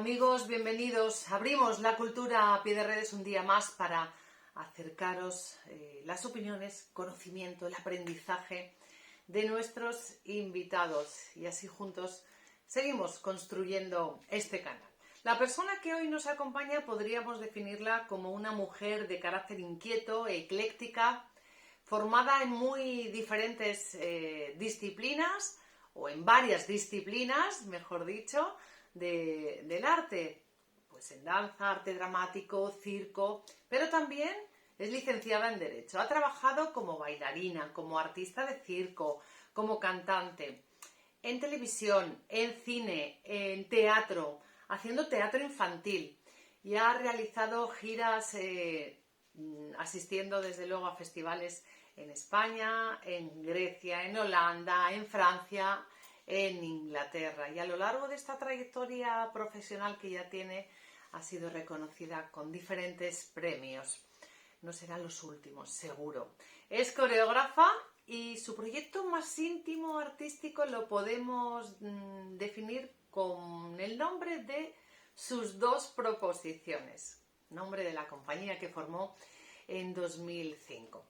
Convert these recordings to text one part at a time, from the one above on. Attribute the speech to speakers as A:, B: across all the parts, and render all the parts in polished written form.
A: Amigos, bienvenidos. Abrimos la cultura a pie de redes un día más para acercaros las opiniones, conocimiento, el aprendizaje de nuestros invitados. Y así juntos seguimos construyendo este canal. La persona que hoy nos acompaña podríamos definirla como una mujer de carácter inquieto, ecléctica, formada en muy diferentes disciplinas, o en varias disciplinas, mejor dicho, del arte, pues en danza, arte dramático, circo, pero también es licenciada en Derecho. Ha trabajado como bailarina, como artista de circo, como cantante, en televisión, en cine, en teatro, haciendo teatro infantil, y ha realizado giras asistiendo desde luego a festivales en España, en Grecia, en Holanda, en Francia, en Inglaterra, y a lo largo de esta trayectoria profesional que ya tiene ha sido reconocida con diferentes premios. No serán los últimos, seguro. Es coreógrafa y su proyecto más íntimo artístico lo podemos definir con el nombre de Sus dos proposiciones, nombre de la compañía que formó en 2005.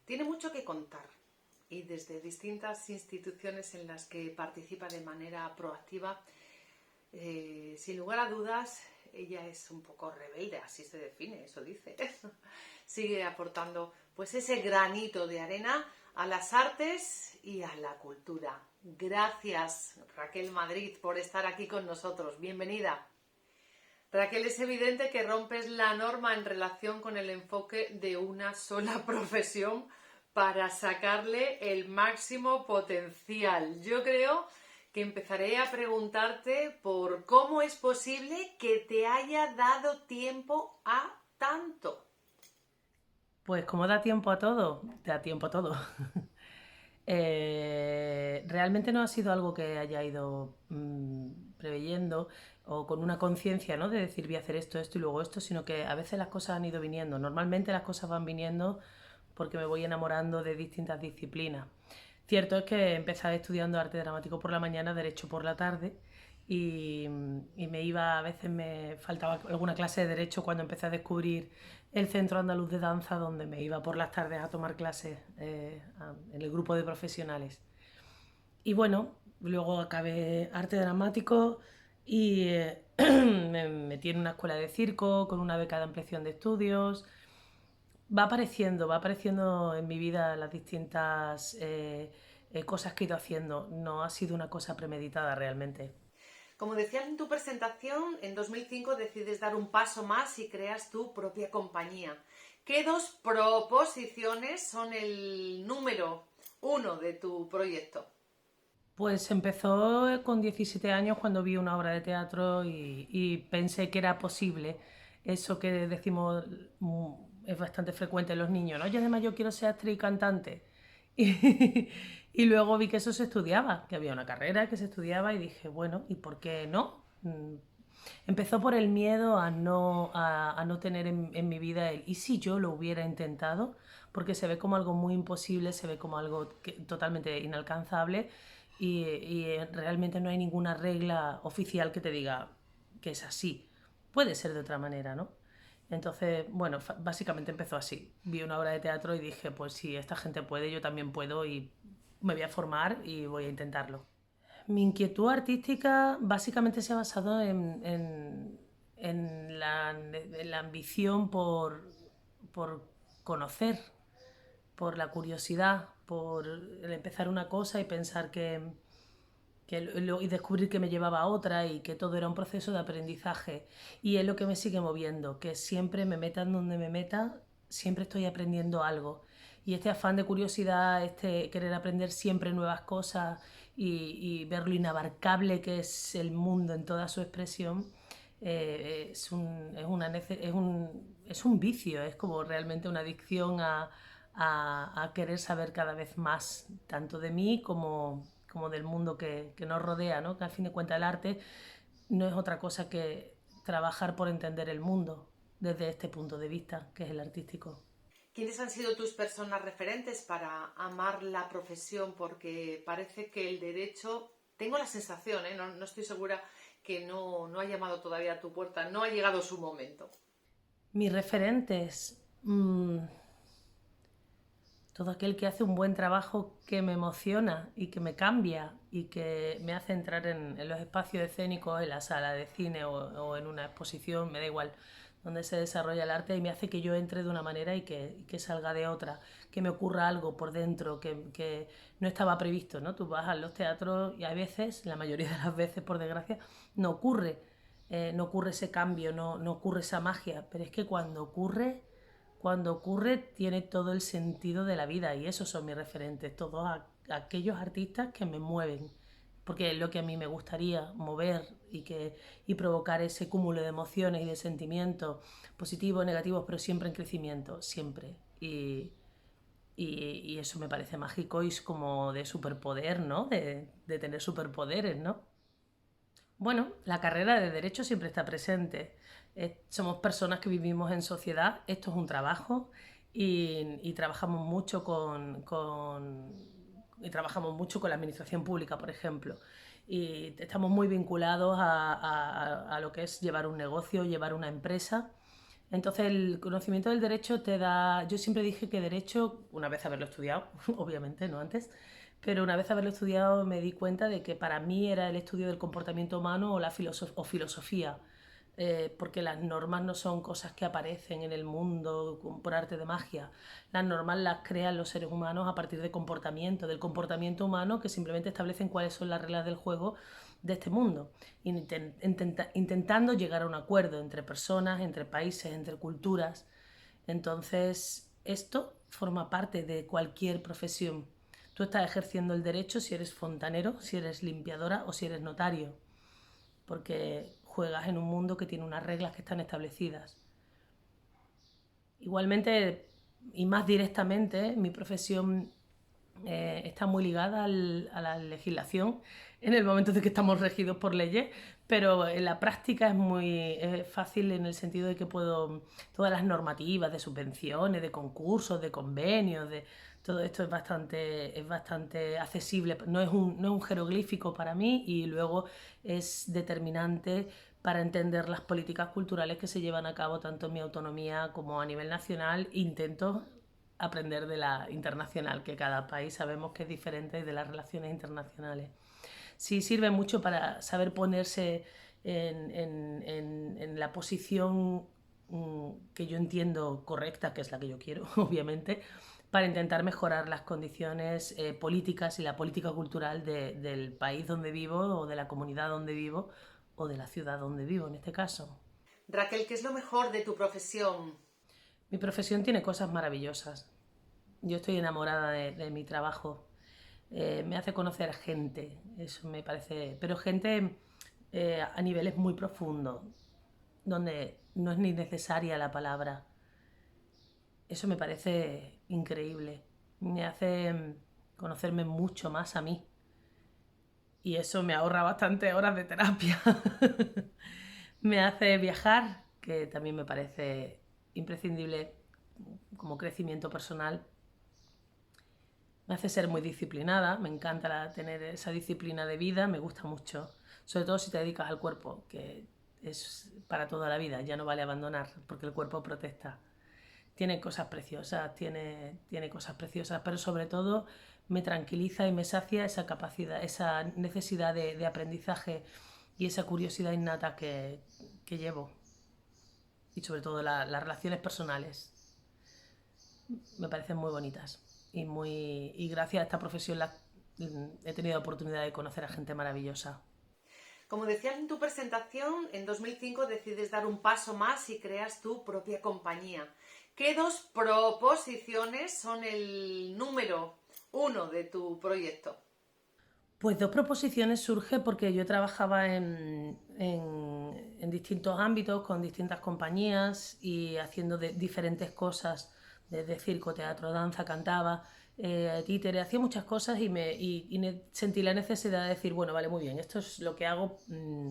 A: Tiene mucho que contar y desde distintas instituciones en las que participa de manera proactiva, sin lugar a dudas, ella es un poco rebelde, así se define, eso dice. Sigue aportando pues ese granito de arena a las artes y a la cultura. Gracias, Raquel Madrid, por estar aquí con nosotros. Bienvenida. Raquel, es evidente que rompes la norma en relación con el enfoque de una sola profesión para sacarle el máximo potencial. Yo creo que empezaré a preguntarte por cómo es posible que te haya dado tiempo a tanto.
B: Pues como da tiempo a todo, da tiempo a todo. Realmente no ha sido algo que haya ido preveyendo o con una conciencia, ¿no? De decir voy a hacer esto y luego esto, sino que a veces las cosas han ido viniendo. Normalmente las cosas van viniendo porque me voy enamorando de distintas disciplinas. Cierto es que empecé estudiando arte dramático por la mañana, derecho por la tarde, y me iba, a veces me faltaba alguna clase de derecho cuando empecé a descubrir el Centro Andaluz de Danza, donde me iba por las tardes a tomar clases en el grupo de profesionales. Y bueno, luego acabé arte dramático y me metí en una escuela de circo con una beca de ampliación de estudios. Va apareciendo en mi vida las distintas cosas que he ido haciendo. No ha sido una cosa premeditada realmente.
A: Como decías en tu presentación, en 2005 decides dar un paso más y creas tu propia compañía. ¿Qué dos proposiciones son el número uno de tu proyecto?
B: Pues empezó con 17 años cuando vi una obra de teatro y pensé que era posible eso que decimos es bastante frecuente en los niños, ¿no? Yo además yo quiero ser actriz y cantante. Y luego vi que eso se estudiaba, que había una carrera que se estudiaba y dije, bueno, ¿y por qué no? Empezó por el miedo a no tener en mi vida el ¿y si yo lo hubiera intentado? Porque se ve como algo muy imposible, se ve como algo totalmente inalcanzable y realmente no hay ninguna regla oficial que te diga que es así. Puede ser de otra manera, ¿no? Entonces, bueno, básicamente empezó así. Vi una obra de teatro y dije, pues si esta gente puede, yo también puedo y me voy a formar y voy a intentarlo. Mi inquietud artística básicamente se ha basado en la ambición por conocer, por la curiosidad, por el empezar una cosa y pensar y descubrir que me llevaba a otra y que todo era un proceso de aprendizaje. Y es lo que me sigue moviendo, que siempre me meta en donde me meta, siempre estoy aprendiendo algo. Y este afán de curiosidad, este querer aprender siempre nuevas cosas y ver lo inabarcable que es el mundo en toda su expresión, es un vicio, es como realmente una adicción a querer saber cada vez más, tanto de mí como del mundo que nos rodea, ¿no? Que al fin de cuentas el arte no es otra cosa que trabajar por entender el mundo desde este punto de vista, que es el artístico.
A: ¿Quiénes han sido tus personas referentes para amar la profesión? Porque parece que el derecho, tengo la sensación, no estoy segura, que no ha llamado todavía a tu puerta, no ha llegado su momento?
B: Mis referentes, todo aquel que hace un buen trabajo que me emociona y que me cambia y que me hace entrar en los espacios escénicos, en la sala de cine o en una exposición, me da igual, donde se desarrolla el arte y me hace que yo entre de una manera y que salga de otra, que me ocurra algo por dentro que no estaba previsto, ¿no? Tú vas a los teatros y a veces, la mayoría de las veces por desgracia, no ocurre, no ocurre ese cambio, no ocurre esa magia, pero es que cuando ocurre tiene todo el sentido de la vida y esos son mis referentes, todos aquellos artistas que me mueven, porque es lo que a mí me gustaría mover y provocar ese cúmulo de emociones y de sentimientos positivos, negativos, pero siempre en crecimiento, siempre. Y eso me parece mágico y es como de superpoder, ¿no? De tener superpoderes, ¿no? Bueno, la carrera de Derecho siempre está presente. Somos personas que vivimos en sociedad, esto es un trabajo y trabajamos mucho y trabajamos mucho con la administración pública, por ejemplo. Y estamos muy vinculados a lo que es llevar un negocio, llevar una empresa. Entonces el conocimiento del derecho te da... Yo siempre dije que derecho, una vez haberlo estudiado, obviamente, no antes, pero una vez haberlo estudiado me di cuenta de que para mí era el estudio del comportamiento humano o la filosofía, porque las normas no son cosas que aparecen en el mundo por arte de magia. Las normas las crean los seres humanos a partir de comportamiento, del comportamiento humano que simplemente establecen cuáles son las reglas del juego de este mundo, intentando llegar a un acuerdo entre personas, entre países, entre culturas. Entonces, esto forma parte de cualquier profesión. Tú estás ejerciendo el derecho si eres fontanero, si eres limpiadora o si eres notario, porque juegas en un mundo que tiene unas reglas que están establecidas. Igualmente, y más directamente, mi profesión está muy ligada a la legislación en el momento de que estamos regidos por leyes, pero en la práctica es muy fácil en el sentido de que puedo todas las normativas de subvenciones, de concursos, de convenios, de todo esto es bastante accesible, no es un jeroglífico para mí y luego es determinante para entender las políticas culturales que se llevan a cabo tanto en mi autonomía como a nivel nacional. Intento aprender de la internacional, que cada país sabemos que es diferente de las relaciones internacionales. Sí sirve mucho para saber ponerse en la posición que yo entiendo correcta, que es la que yo quiero, obviamente, para intentar mejorar las condiciones políticas y la política cultural del país donde vivo o de la comunidad donde vivo o de la ciudad donde vivo en este caso.
A: Raquel, ¿qué es lo mejor de tu profesión?
B: Mi profesión tiene cosas maravillosas. Yo estoy enamorada de mi trabajo. Me hace conocer gente, eso me parece, pero gente a niveles muy profundos, donde no es ni necesaria la palabra. Eso me parece increíble. Me hace conocerme mucho más a mí. Y eso me ahorra bastantes horas de terapia. Me hace viajar, que también me parece imprescindible como crecimiento personal. Me hace ser muy disciplinada, me encanta tener esa disciplina de vida, me gusta mucho. Sobre todo si te dedicas al cuerpo, que es para toda la vida, ya no vale abandonar, porque el cuerpo protesta. Tiene cosas preciosas, tiene cosas preciosas, pero sobre todo me tranquiliza y me sacia esa capacidad, esa necesidad de aprendizaje y esa curiosidad innata que llevo. Y sobre todo las relaciones personales me parecen muy bonitas. Y gracias a esta profesión he tenido la oportunidad de conocer a gente maravillosa.
A: Como decías en tu presentación, en 2005 decides dar un paso más y creas tu propia compañía. ¿Qué dos proposiciones son el número uno de tu proyecto?
B: Pues dos proposiciones surge porque yo trabajaba en distintos ámbitos, con distintas compañías y haciendo diferentes cosas, desde circo, teatro, danza, cantaba, títere, hacía muchas cosas y sentí la necesidad de decir, bueno, vale, muy bien, esto es lo que hago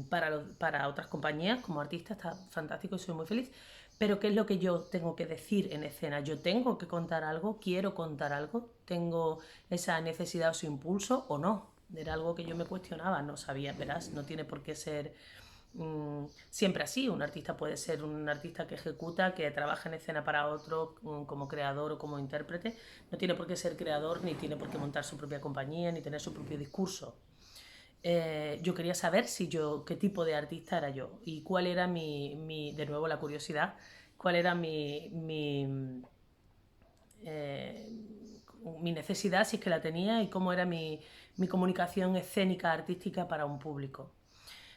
B: para otras compañías como artista, está fantástico y soy muy feliz, pero ¿qué es lo que yo tengo que decir en escena? Yo tengo que contar algo, quiero contar algo, tengo esa necesidad o ese impulso o no. Era algo que yo me cuestionaba, no sabía, verás, no tiene por qué ser siempre así. Un artista puede ser un artista que ejecuta, que trabaja en escena para otro como creador o como intérprete. No tiene por qué ser creador, ni tiene por qué montar su propia compañía, ni tener su propio discurso. Yo quería saber qué tipo de artista era yo y cuál era de nuevo la curiosidad, cuál era eh, mi necesidad, si es que la tenía, y cómo era mi comunicación escénica, artística para un público.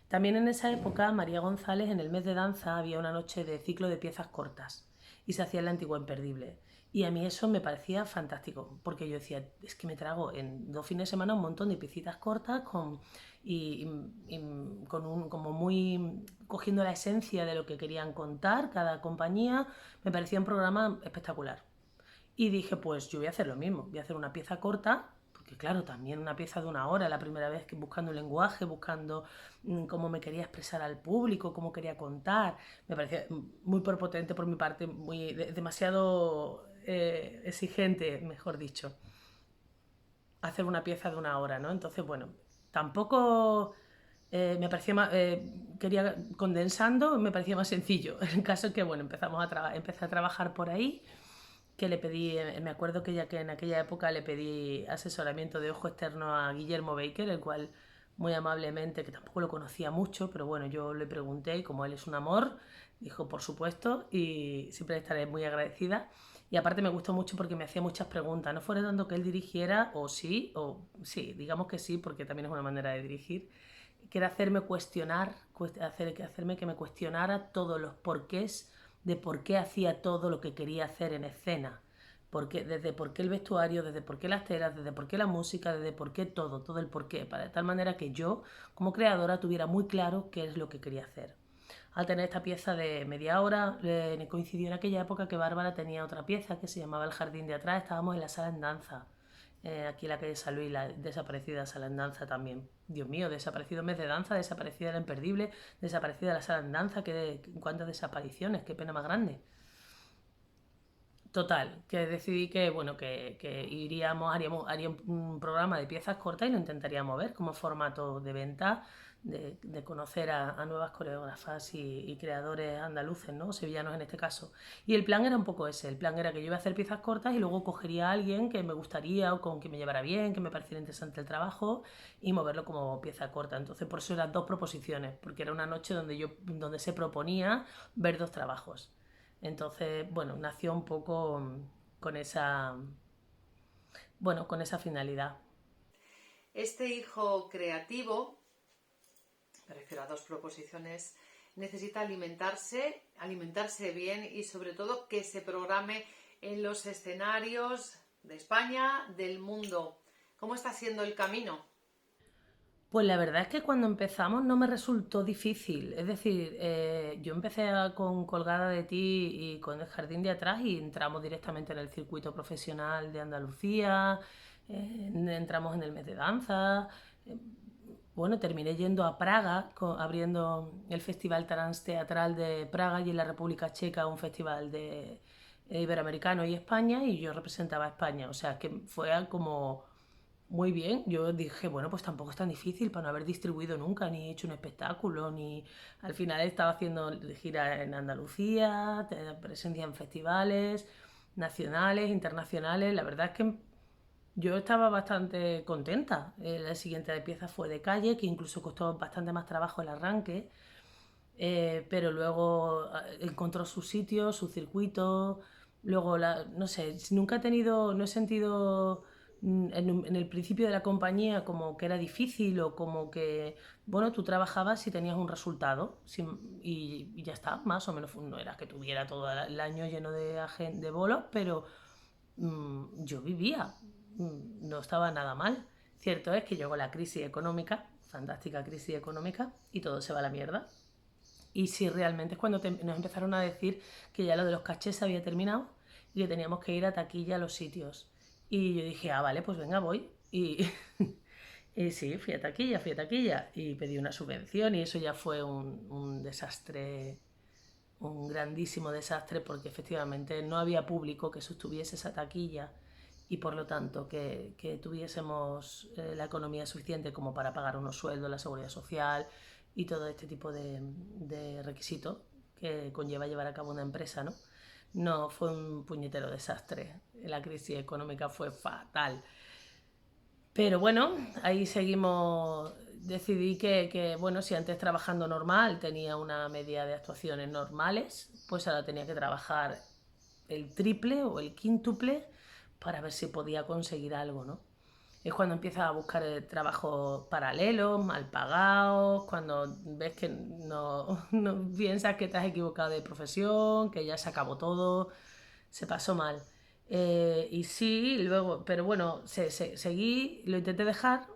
B: También en esa época, María González, en el mes de danza, había una noche de ciclo de piezas cortas y se hacía en la Antigua Imperdible. Y a mí eso me parecía fantástico, porque yo decía, es que me trago en 2 fines de semana un montón de piecitas cortas como muy cogiendo la esencia de lo que querían contar cada compañía. Me parecía un programa espectacular. Y dije, pues yo voy a hacer lo mismo, voy a hacer una pieza corta, porque claro, también una pieza de 1 hora, la primera vez que buscando el lenguaje, buscando cómo me quería expresar al público, cómo quería contar, me parecía muy prepotente por mi parte, demasiado exigente, mejor dicho, hacer una pieza de 1 hora, ¿no? Entonces, bueno, tampoco me parecía más, quería condensando, me parecía más sencillo. El caso es que, bueno, empecé a trabajar por ahí, que le pedí, me acuerdo que en aquella época le pedí asesoramiento de ojo externo a Guillermo Baker, el cual muy amablemente, que tampoco lo conocía mucho, pero bueno, yo le pregunté y como él es un amor, dijo por supuesto y siempre estaré muy agradecida. Y aparte me gustó mucho porque me hacía muchas preguntas, no fuera tanto que él dirigiera, o sí, digamos que sí, porque también es una manera de dirigir, que era hacerme cuestionar, hacerme que me cuestionara todos los porqués de por qué hacía todo lo que quería hacer en escena. Desde por qué el vestuario, desde por qué las telas, desde por qué la música, desde por qué todo el porqué, de tal manera que yo, como creadora, tuviera muy claro qué es lo que quería hacer. Al tener esta pieza de media hora, coincidió en aquella época que Bárbara tenía otra pieza que se llamaba El Jardín de Atrás, estábamos en la sala en danza, aquí en la calle San Luis, la desaparecida sala en danza también. Dios mío, desaparecido mes de danza, desaparecida la Imperdible, desaparecida la sala en danza, cuántas desapariciones, qué pena más grande. Total, que decidí que, bueno, que haría un programa de piezas cortas y lo intentaríamos ver como formato de venta, de conocer a nuevas coreógrafas y creadores andaluces, ¿no? Sevillanos en este caso. Y el plan era un poco ese, el plan era que yo iba a hacer piezas cortas y luego cogería a alguien que me gustaría o con quien me llevara bien, que me pareciera interesante el trabajo y moverlo como pieza corta. Entonces por eso eran 2 proposiciones, porque era una noche donde se proponía ver 2 trabajos. Entonces, bueno, nació un poco con esa, bueno, con esa finalidad.
A: Este hijo creativo, me refiero a 2 proposiciones, necesita alimentarse bien y sobre todo que se programe en los escenarios de España, del mundo. ¿Cómo está siendo el camino?
B: Pues la verdad es que cuando empezamos no me resultó difícil. Es decir, yo empecé con Colgada de ti y con El Jardín de Atrás y entramos directamente en el circuito profesional de Andalucía, entramos en el mes de danza. eh, bueno, terminé yendo a Praga, abriendo el Festival Trans Teatral de Praga y en la República Checa un festival iberoamericano y España y yo representaba a España. O sea, que fue como muy bien. Yo dije, bueno, pues tampoco es tan difícil para no haber distribuido nunca, ni hecho un espectáculo, ni al final estaba haciendo gira en Andalucía, presencia en festivales nacionales, internacionales. La verdad es que yo estaba bastante contenta. La siguiente pieza fue De Calle, que incluso costó bastante más trabajo el arranque, pero luego encontró su sitio, su circuito. Luego, no sé, nunca no he sentido en el principio de la compañía como que era difícil o como que, bueno, tú trabajabas y tenías un resultado y ya está, más o menos. No era que tuviera todo el año lleno de bolos, pero yo vivía, no estaba nada mal. Cierto es que llegó la crisis económica, fantástica crisis económica, y todo se va a la mierda. Y sí, realmente es cuando nos empezaron a decir que ya lo de los cachés se había terminado y que teníamos que ir a taquilla a los sitios. Y yo dije, vale, pues venga, voy. Y, y sí, fui a taquilla y pedí una subvención y eso ya fue un desastre, un grandísimo desastre porque efectivamente no había público que sostuviese esa taquilla y por lo tanto que tuviésemos la economía suficiente como para pagar unos sueldos, la seguridad social y todo este tipo de requisitos que conlleva llevar a cabo una empresa, ¿no? No, fue un puñetero desastre. La crisis económica fue fatal. Pero bueno, ahí seguimos. Decidí bueno, si antes trabajando normal tenía una media de actuaciones normales, pues ahora tenía que trabajar el triple o el quíntuple para ver si podía conseguir algo, ¿no? Es cuando empiezas a buscar trabajos paralelos, mal pagados, cuando ves que no piensas que te has equivocado de profesión, que ya se acabó todo, se pasó mal. Y sí, luego, pero bueno, seguí, lo intenté dejar,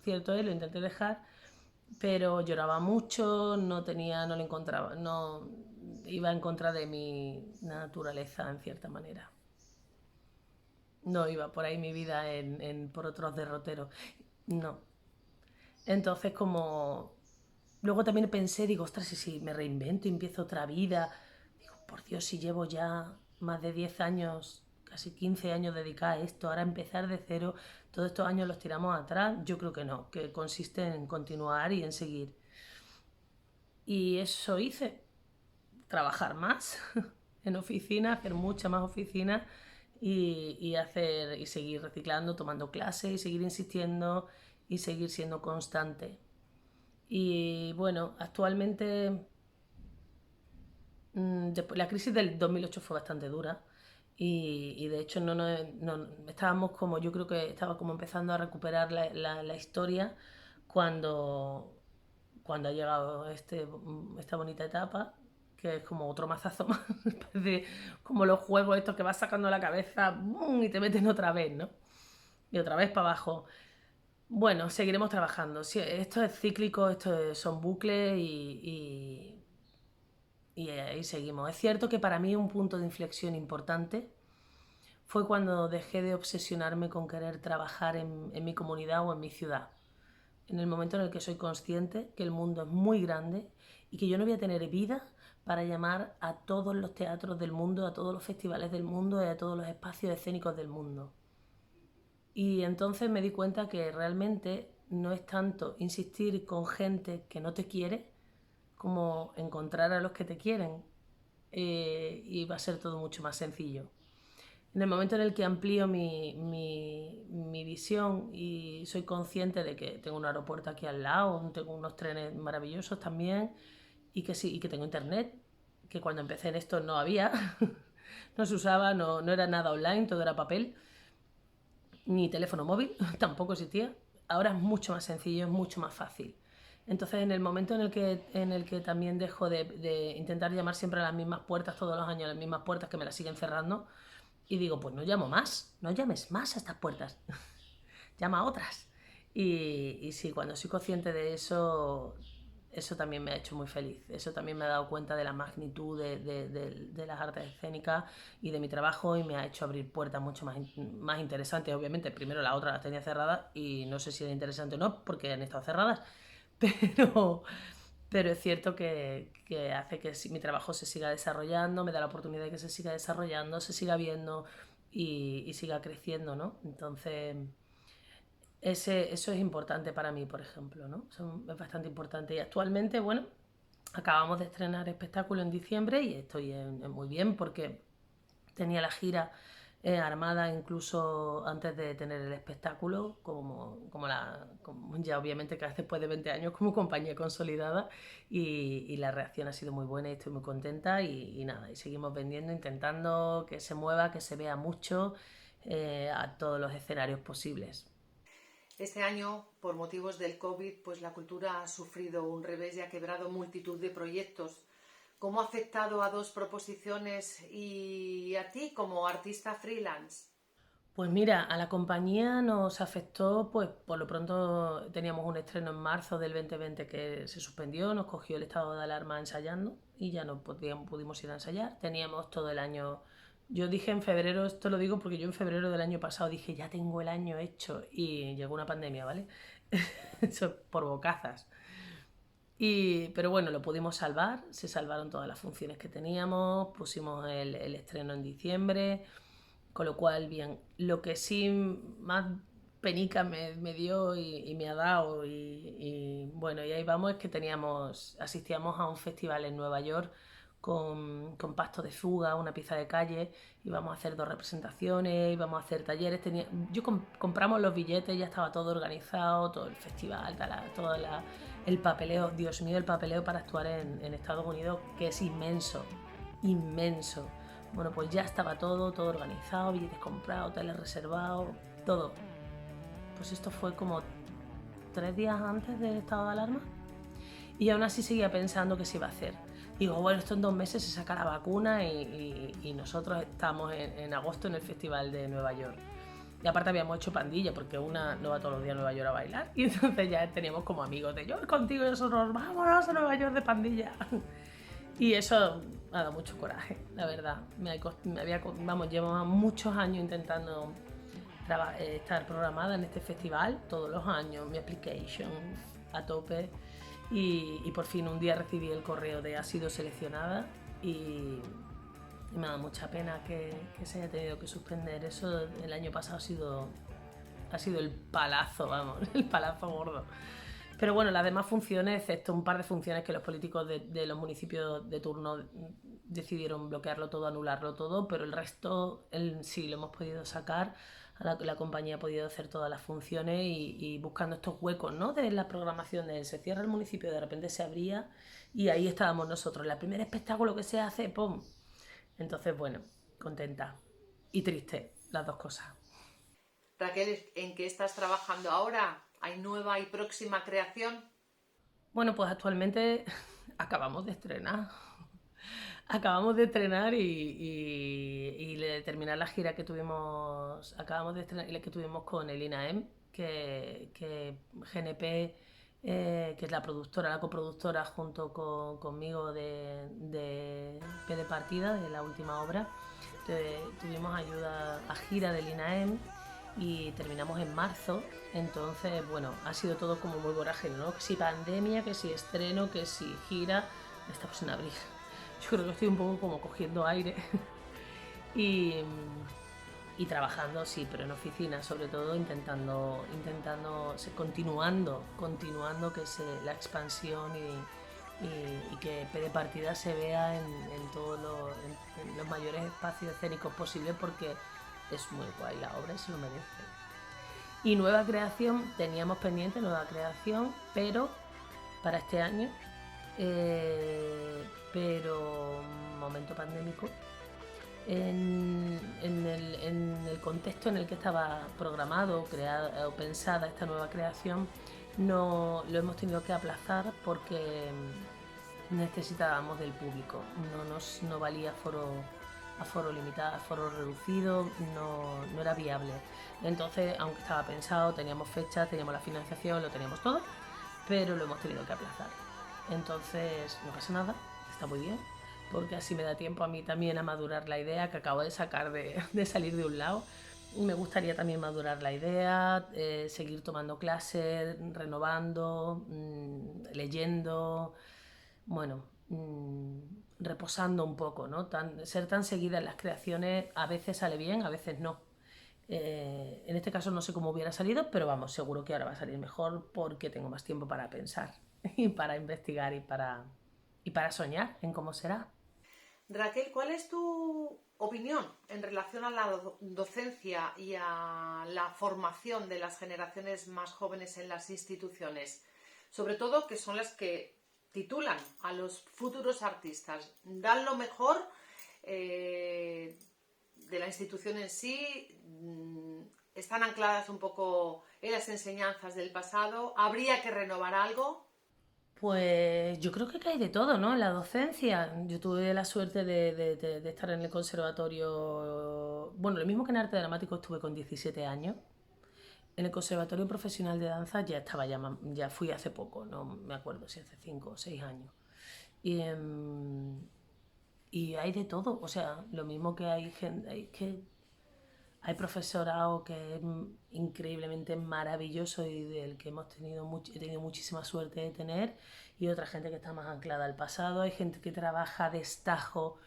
B: cierto es, lo intenté dejar, pero lloraba mucho, no le encontraba, no iba en contra de mi naturaleza en cierta manera. No iba por ahí mi vida por otros derroteros. No. Entonces, como. Luego también pensé, digo, ostras, si me reinvento y empiezo otra vida. Digo, por Dios, si llevo ya más de 10 años, casi 15 años dedicada a esto, ahora empezar de cero, todos estos años los tiramos atrás. Yo creo que no, que consiste en continuar y en seguir. Y eso hice, trabajar más en oficina, hacer mucha más oficina y seguir reciclando, tomando clases y seguir insistiendo y seguir siendo constante. Y bueno, actualmente la crisis del 2008 fue bastante dura y de hecho estábamos como, yo creo que estaba como empezando a recuperar la historia cuando, cuando ha llegado esta bonita etapa, que es como otro mazazo más, como los juegos estos que vas sacando la cabeza ¡bum! Y te meten otra vez, ¿no? Y otra vez para abajo. Bueno, seguiremos trabajando. Sí, esto es cíclico, son bucles y ahí seguimos. Es cierto que para mí un punto de inflexión importante fue cuando dejé de obsesionarme con querer trabajar en mi comunidad o en mi ciudad. En el momento en el que soy consciente que el mundo es muy grande y que yo no voy a tener vida para llamar a todos los teatros del mundo, a todos los festivales del mundo y a todos los espacios escénicos del mundo. Y entonces me di cuenta que realmente no es tanto insistir con gente que no te quiere como encontrar a los que te quieren. Y va a ser todo mucho más sencillo. En el momento en el que amplío mi visión y soy consciente de que tengo un aeropuerto aquí al lado, tengo unos trenes maravillosos también y que sí, y que tengo internet, que cuando empecé en esto no había, no se usaba, no era nada online, todo era papel, ni teléfono móvil, tampoco existía. Ahora es mucho más sencillo, es mucho más fácil. Entonces, en el momento en el que también dejo de intentar llamar siempre a las mismas puertas todos los años, a las mismas puertas que me las siguen cerrando, y digo, pues no llamo más, no llames más a estas puertas, llama a otras. Y sí, cuando soy consciente de eso, eso también me ha hecho muy feliz. Eso también me ha dado cuenta de la magnitud de las artes escénicas y de mi trabajo y me ha hecho abrir puertas mucho más interesantes. Obviamente, primero las otras las tenía cerradas y no sé si era interesante o no porque han estado cerradas, pero, pero es cierto que hace que mi trabajo se siga desarrollando, me da la oportunidad de que se siga desarrollando, se siga viendo y siga creciendo, ¿no? Entonces, eso es importante para mí, por ejemplo, ¿no? Eso es bastante importante. Y actualmente, bueno, acabamos de estrenar espectáculo en diciembre y estoy muy bien porque tenía la gira armada incluso antes de tener el espectáculo, como ya obviamente que después de 20 años como compañía consolidada y la reacción ha sido muy buena y estoy muy contenta y nada, y seguimos vendiendo, intentando que se mueva, que se vea mucho a todos los escenarios posibles.
A: Este año, por motivos del COVID, pues la cultura ha sufrido un revés y ha quebrado multitud de proyectos. ¿Cómo ha afectado a dos proposiciones y a ti como artista freelance?
B: Pues mira, a la compañía nos afectó, pues por lo pronto teníamos un estreno en marzo del 2020 que se suspendió, nos cogió el estado de alarma ensayando y ya no pudimos ir a ensayar. Teníamos todo el año, yo dije en febrero, esto lo digo porque yo en febrero del año pasado dije ya tengo el año hecho y llegó una pandemia, ¿vale? Eso por bocazas. Pero bueno, lo pudimos salvar, se salvaron todas las funciones que teníamos, pusimos el estreno en diciembre. Con lo cual, bien, lo que sí más penica me dio y me ha dado bueno, y ahí vamos, es que asistíamos a un festival en Nueva York con Pasto de Fuga, una pieza de calle, íbamos a hacer 2 representaciones, íbamos a hacer talleres, compramos los billetes, ya estaba todo organizado, todo el festival, el papeleo, Dios mío, el papeleo para actuar en Estados Unidos, que es inmenso, inmenso. Bueno, pues ya estaba todo organizado, billetes comprados, hoteles reservados, todo. Pues esto fue como 3 días antes del estado de alarma y aún así seguía pensando que se iba a hacer. Digo, bueno, esto en 2 meses se saca la vacuna y nosotros estamos en agosto en el festival de Nueva York. Y aparte habíamos hecho pandilla porque una no va todos los días a Nueva York a bailar y entonces ya teníamos como amigos de yo contigo y nosotros vámonos a Nueva York de pandilla. Y eso me ha dado mucho coraje, la verdad. Llevo muchos años intentando estar programada en este festival, todos los años, mi application a tope. Y por fin un día recibí el correo de ha sido seleccionada y me da mucha pena que se haya tenido que suspender. Eso el año pasado ha sido el palazo, vamos, el palazo gordo. Pero bueno, las demás funciones, excepto un par de funciones que los políticos de los municipios de turno decidieron bloquearlo todo, anularlo todo, pero el resto sí lo hemos podido sacar. La compañía ha podido hacer todas las funciones y buscando estos huecos, ¿no? De la programación, se cierra el municipio, de repente se abría y ahí estábamos nosotros. El primer espectáculo que se hace, ¡pum! Entonces, bueno, contenta y triste, las dos cosas.
A: Raquel, ¿en qué estás trabajando ahora? ¿Hay nueva y próxima creación?
B: Bueno, pues actualmente acabamos de estrenar. Acabamos de estrenar y terminar la gira que tuvimos. Acabamos de estrenar que tuvimos con el INAEM, que GNP, que es la productora, la coproductora junto conmigo de P de Partida, de la última obra. Tuvimos ayuda a gira del INAEM y terminamos en marzo. Entonces, bueno, ha sido todo como muy vorágine, ¿no? Que si pandemia, que si estreno, que si gira. Estamos en abril. Yo creo que estoy un poco como cogiendo aire y, y trabajando, sí, pero en oficina, sobre todo intentando continuando la expansión y que P de Partida se vea en todos los mayores espacios escénicos posibles porque es muy guay la obra y se lo merece. Y nueva creación, teníamos pendiente nueva creación, pero para este año, pero momento pandémico, en el contexto en el que estaba programado, creada o pensada esta nueva creación, no lo hemos tenido que aplazar porque necesitábamos del público, no valía aforo limitado, aforo reducido, no era viable. Entonces, aunque estaba pensado, teníamos fechas, teníamos la financiación, lo teníamos todo, pero lo hemos tenido que aplazar. Entonces, no pasa nada, está muy bien, porque así me da tiempo a mí también a madurar la idea que acabo de sacar de salir de un lado. Me gustaría también madurar la idea, seguir tomando clases, renovando, leyendo, bueno, reposando un poco, ¿no? Ser tan seguida en las creaciones a veces sale bien, a veces no. En este caso no sé cómo hubiera salido, pero vamos, seguro que ahora va a salir mejor porque tengo más tiempo para pensar y para investigar y para soñar en cómo será.
A: Raquel, ¿cuál es tu opinión en relación a la docencia y a la formación de las generaciones más jóvenes en las instituciones? Sobre todo que son las que titulan a los futuros artistas. ¿Dan lo mejor de la institución en sí? ¿Están ancladas un poco en las enseñanzas del pasado? ¿Habría que renovar algo?
B: Pues yo creo que hay de todo, ¿no? En la docencia. Yo tuve la suerte de estar en el conservatorio, bueno, lo mismo que en arte dramático estuve con 17 años. En el conservatorio profesional de danza ya estaba, ya fui hace poco, no me acuerdo si hace 5 o 6 años. Y, y hay de todo, o sea, lo mismo que hay gente, hay profesorado que es increíblemente maravilloso y del que he tenido muchísima suerte de tener, y otra gente que está más anclada al pasado. Hay gente que trabaja a destajo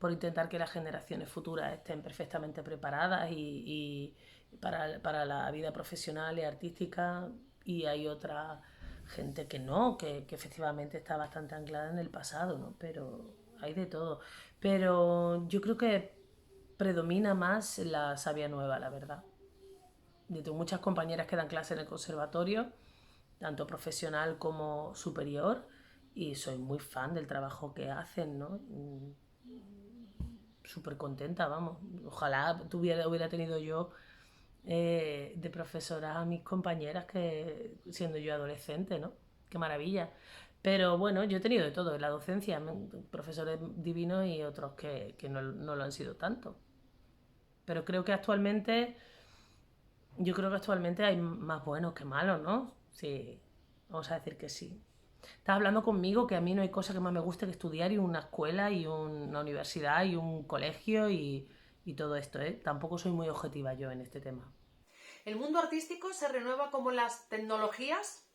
B: por intentar que las generaciones futuras estén perfectamente preparadas y para la vida profesional y artística, y hay otra gente que no, que efectivamente está bastante anclada en el pasado, ¿no? Pero hay de todo. Pero yo creo que predomina más la savia nueva, la verdad. Yo tengo muchas compañeras que dan clase en el conservatorio, tanto profesional como superior, y soy muy fan del trabajo que hacen, ¿no? Súper contenta, vamos. Ojalá hubiera tenido yo de profesora a mis compañeras que siendo yo adolescente, ¿no? Qué maravilla. Pero bueno, yo he tenido de todo en la docencia, profesores divinos y otros que no lo han sido tanto. Pero yo creo que actualmente hay más buenos que malos, ¿no? Sí, vamos a decir que sí. Estás hablando conmigo que a mí no hay cosa que más me guste que estudiar y una escuela y una universidad y un colegio y todo esto, ¿eh? Tampoco soy muy objetiva yo en este tema.
A: ¿El mundo artístico se renueva como las tecnologías?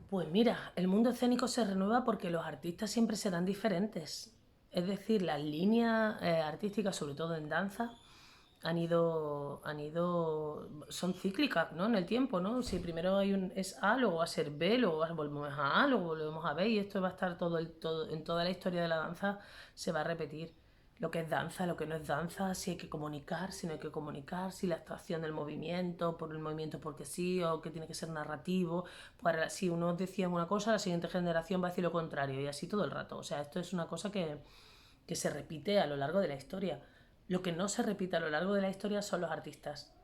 B: Pues mira, el mundo escénico se renueva porque los artistas siempre serán diferentes. Es decir, las líneas artísticas, sobre todo en danza, son cíclicas, ¿no? En el tiempo, ¿no? Si primero es A, luego va a ser B, luego volvemos a A, luego volvemos a B, y esto va a estar en toda la historia de la danza se va a repetir. Lo que es danza, lo que no es danza, si hay que comunicar, si no hay que comunicar, si la actuación del movimiento, por el movimiento porque sí, o que tiene que ser narrativo. Si uno decía una cosa, la siguiente generación va a decir lo contrario, y así todo el rato. O sea, esto es una cosa que se repite a lo largo de la historia. Lo que no se repite a lo largo de la historia son los artistas.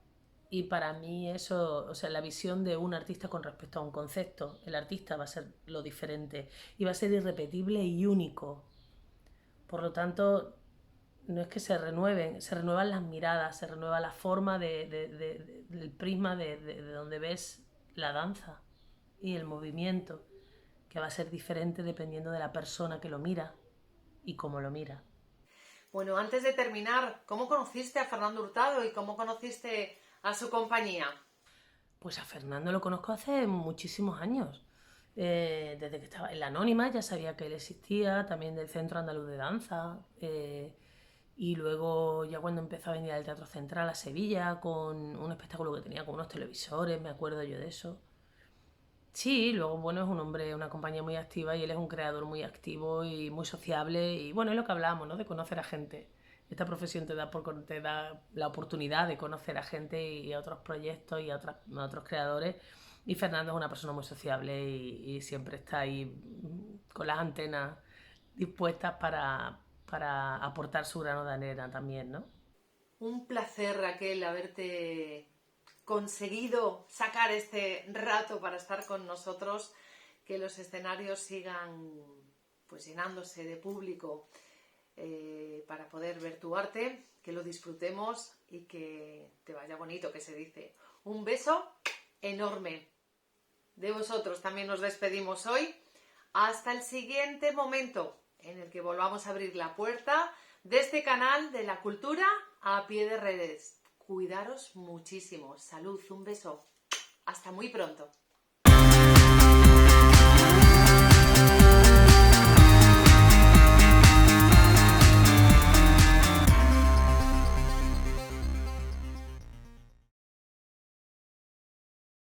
B: Y para mí eso, o sea, la visión de un artista con respecto a un concepto, el artista va a ser lo diferente y va a ser irrepetible y único. Por lo tanto, no es que se renuevan las miradas, se renueva la forma del prisma de donde ves la danza y el movimiento, que va a ser diferente dependiendo de la persona que lo mira y cómo lo mira.
A: Bueno, antes de terminar, ¿cómo conociste a Fernando Hurtado y cómo conociste a su compañía?
B: Pues a Fernando lo conozco hace muchísimos años. Desde que estaba en la Anónima ya sabía que él existía, también del Centro Andaluz de Danza. Y luego ya cuando empezó a venir al Teatro Central a Sevilla con un espectáculo que tenía con unos televisores, me acuerdo yo de eso. Sí, luego bueno, es un hombre, una compañía muy activa y él es un creador muy activo y muy sociable y bueno, es lo que hablábamos, ¿no? De conocer a gente. Esta profesión te da la oportunidad de conocer a gente y a otros proyectos y a otros creadores, y Fernando es una persona muy sociable y siempre está ahí con las antenas dispuestas para aportar su grano de arena también, ¿no?
A: Un placer, Raquel, haberte conseguido sacar este rato para estar con nosotros, que los escenarios sigan pues llenándose de público para poder ver tu arte, que lo disfrutemos y que te vaya bonito, que se dice. Un beso enorme. De vosotros también nos despedimos hoy. Hasta el siguiente momento en el que volvamos a abrir la puerta de este canal de la cultura a pie de redes. Cuidaros muchísimo. Salud, un beso. Hasta muy pronto.